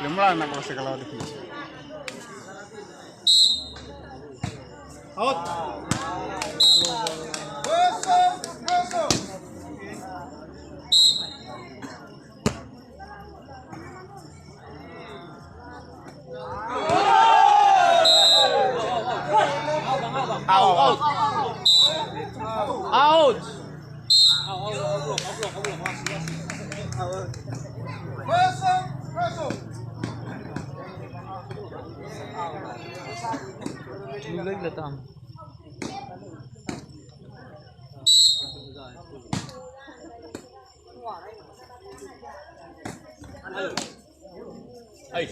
Lemlah nak kalau segala definisi. Out. Out. Out. Mulai datang. Hai.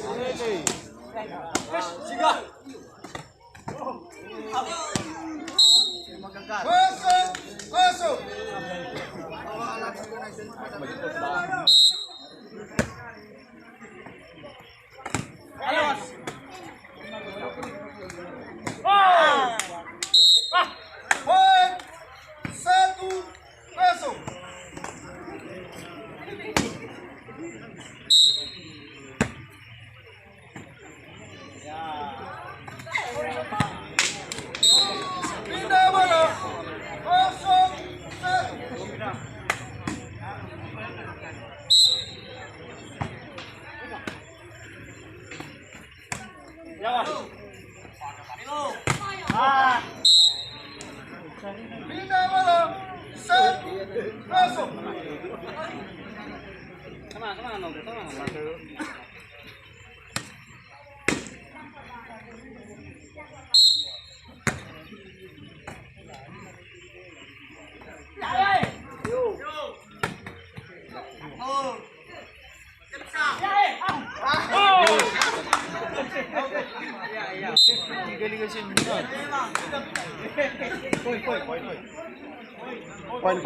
Poin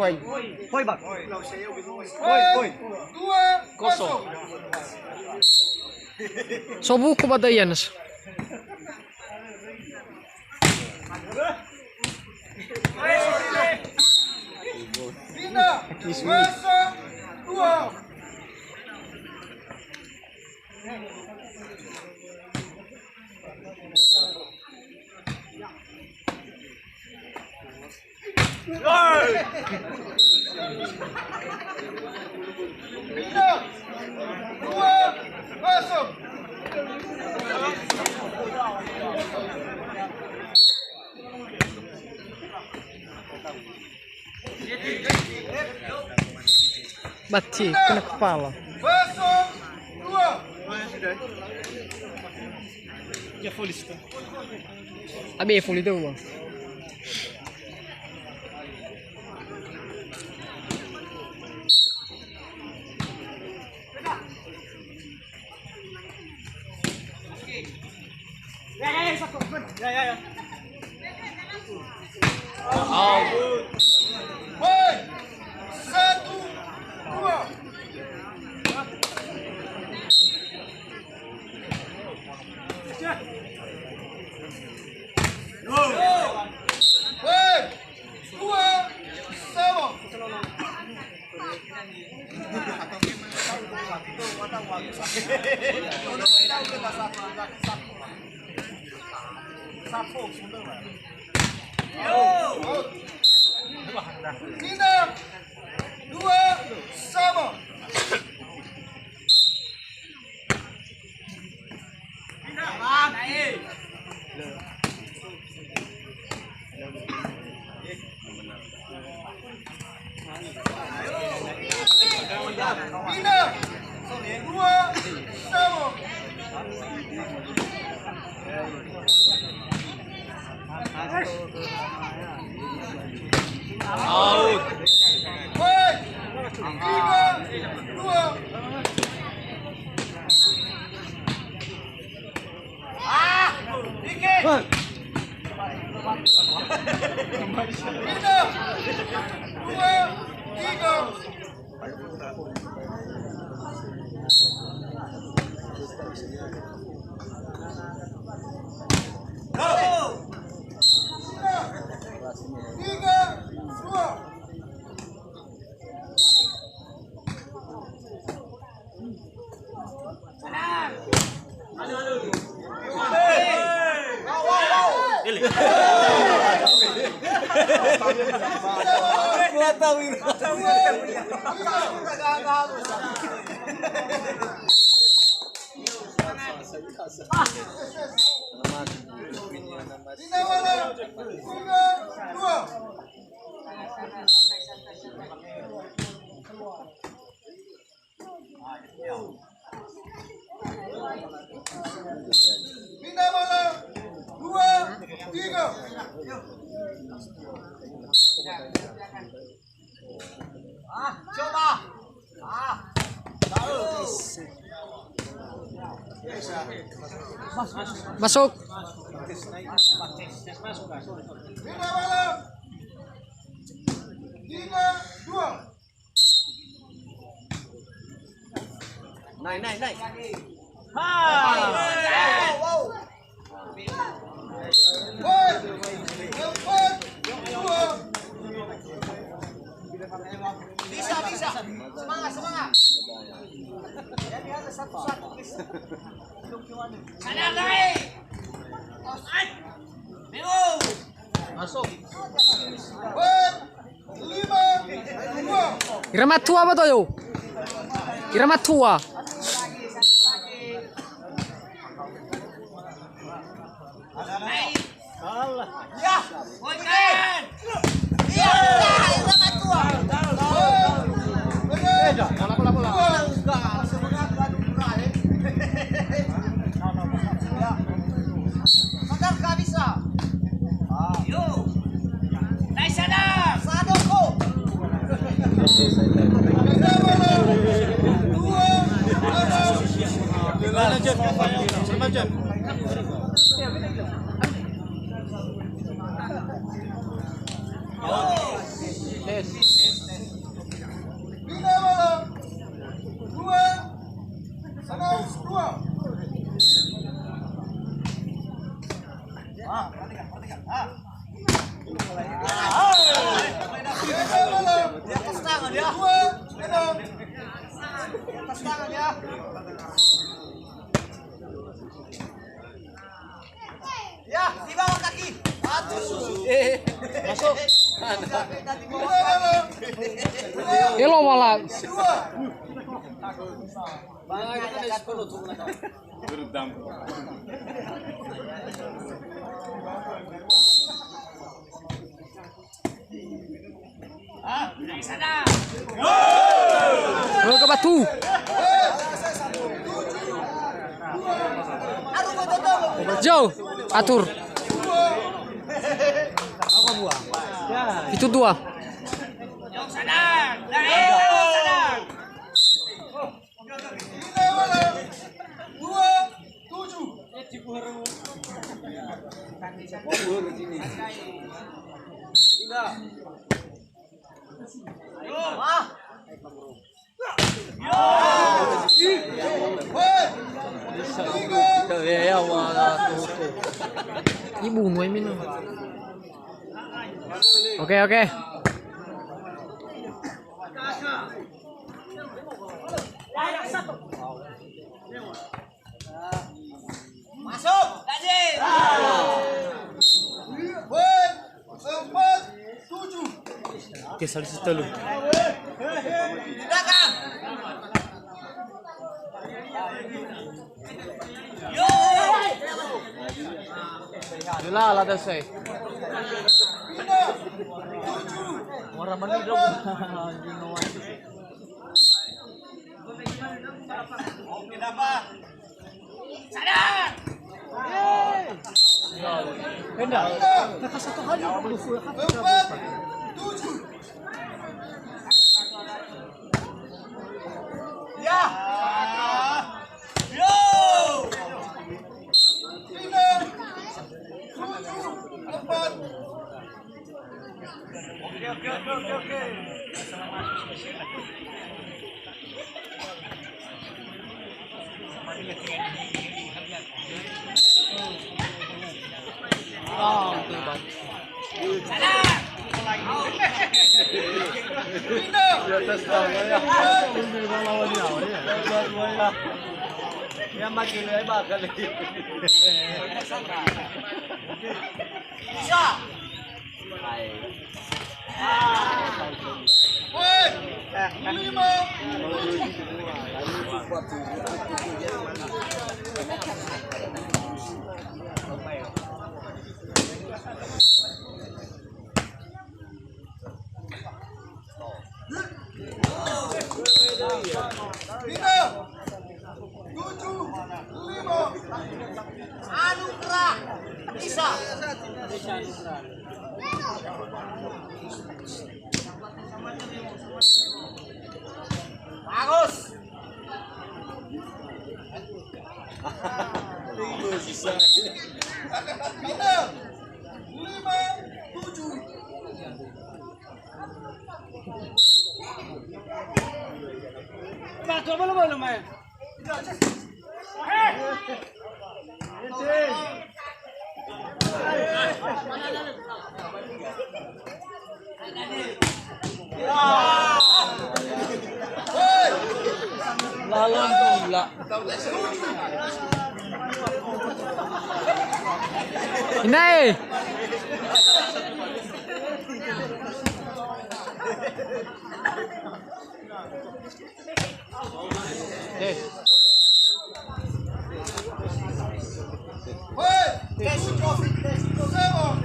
bang. Poin. 2-0. Sobu kebatayan. Bina. 2. Bati, kena kepala. Ya full itu. Abi full itu bang. Ya. Poin. 1-2. Bina 2-2. Pindah. 2, sama. Out. Baik. 3, 2. Dikit. Pindah. 2, 3. Tiga, dua. Tidak malam. 3, 2. Pindah malam. 2, 3. Coba. Masuk. Pindah malam. 3, 2. Naik. Baik. 4, 2. Bisa. Semangat. Sana naik. Masuk. Baik. 5, 2. Irama tua ba tayo? Irama tua. Ya, Boykan. Iya, irama tua. Bola. Sadar ka bisa. Yo. Naik sadar. Sadoko. Pindah malam. 2, 2. Pindah malam. Di atas tangan ya. 2, 6. Di atas tangan ya. Ya, di bawah kaki. Masuk. Pindah malam. Elo malah. 2. Gol ke batu. Jauh. Atur. Itu 2. Pindah malam. 2, 7. Ibu mo ay minum. Oke. Masuk. Dajil. Woi, 4, 7. Oke, salis itu lu. Belakang. Yo. Dula, lada say. Pindah. 7. Orang mandi dong. Oke, dapat. Sadar. Benda. Kakak satu kali. 4-7. Ya. Yo. 5-7-4. Oke. Yang makin lebih bakal. Bisa. Woi. 5-7-5. Anugerah bisa. Bagus. Final 5-7. Pak, coba lu main. Lalang pula. Ini. Woi, resiko semua.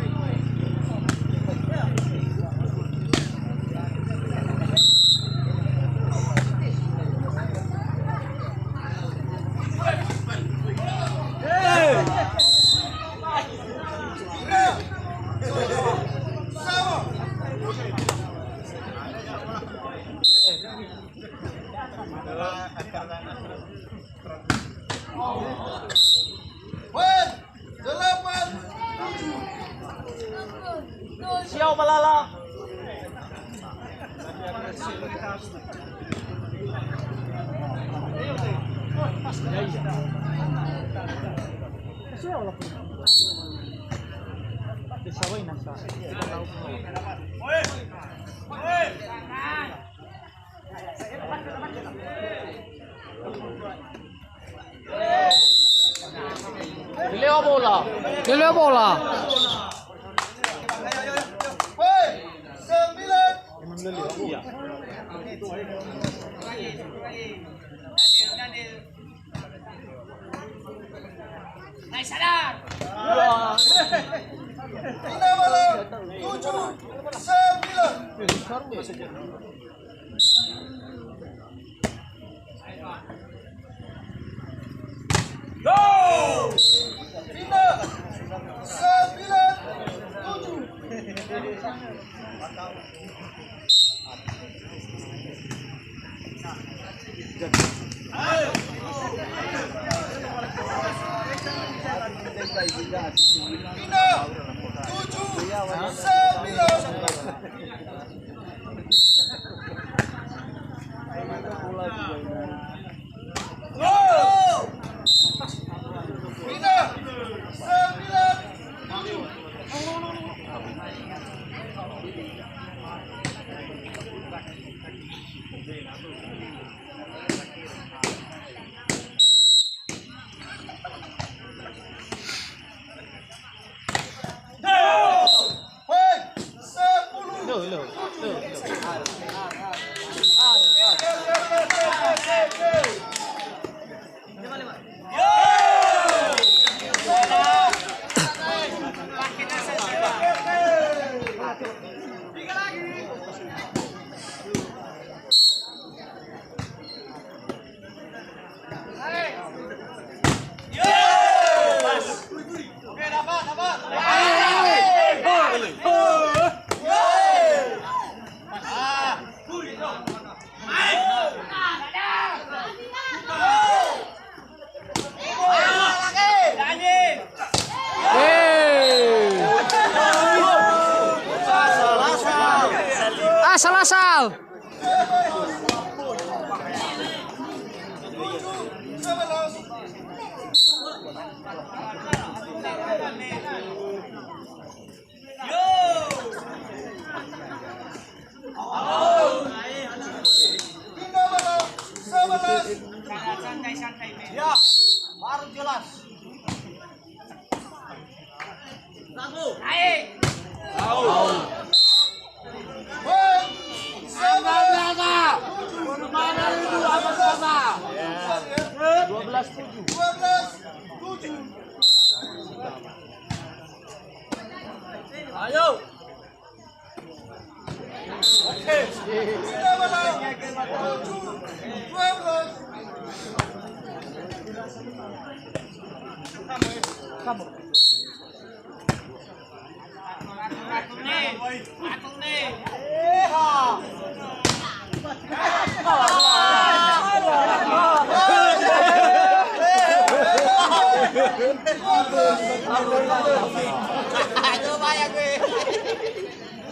Siapa malala? Dile bola. Woi, 9. Naik sadar. 7-9. Go! 3 lagi. asal. Ya, baru jelas. Ayo.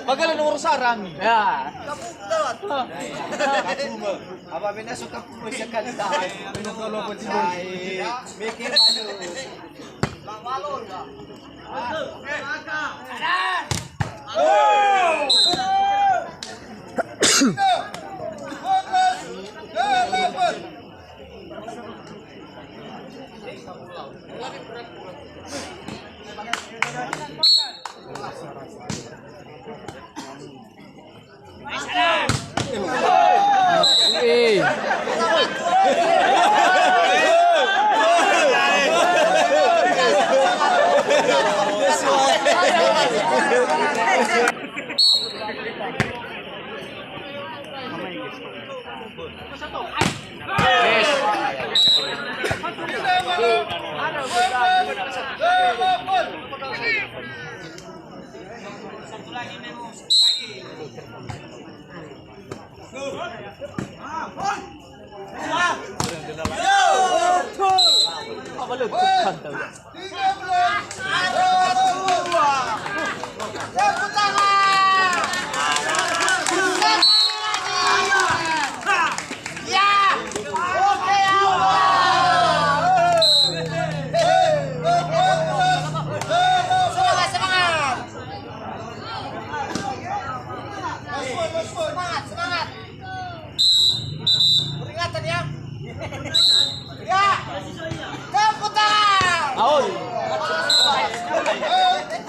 Magaling nomor sarang. Ya. Apa benda suka push sekali tahan. Kalau bertidur. Mikir malu. Bang Walon enggak?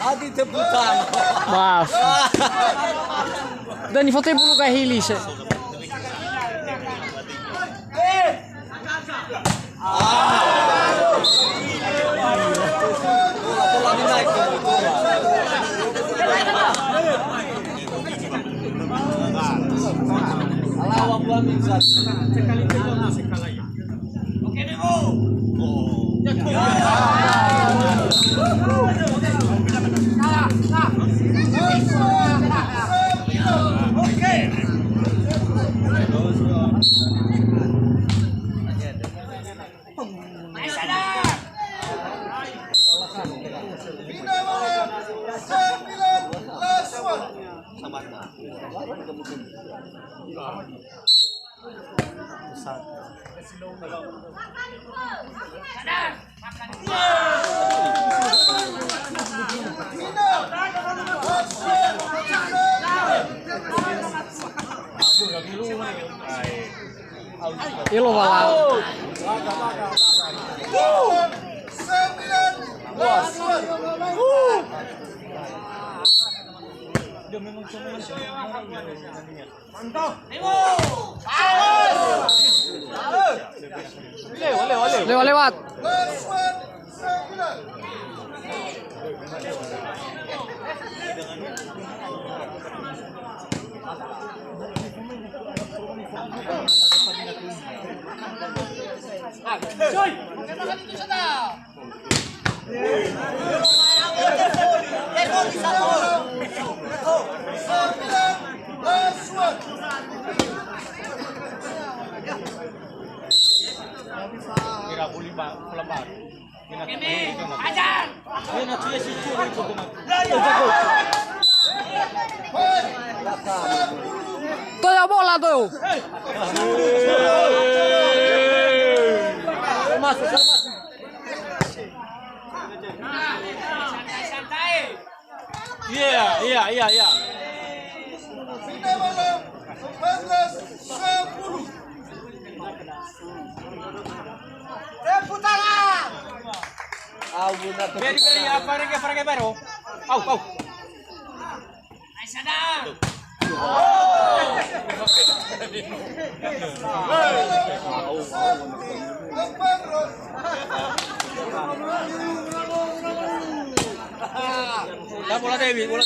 Adi teputan. Maaf. Dan die fotonya perlu kayak Hilis. Alawang gua minta. Oke demo. Ilo walau. Lewat. bola tuh. Masuk, masuk. Iya. Tepuk tangan. Beri, apa baru? Au. Bola Dewi. Bola.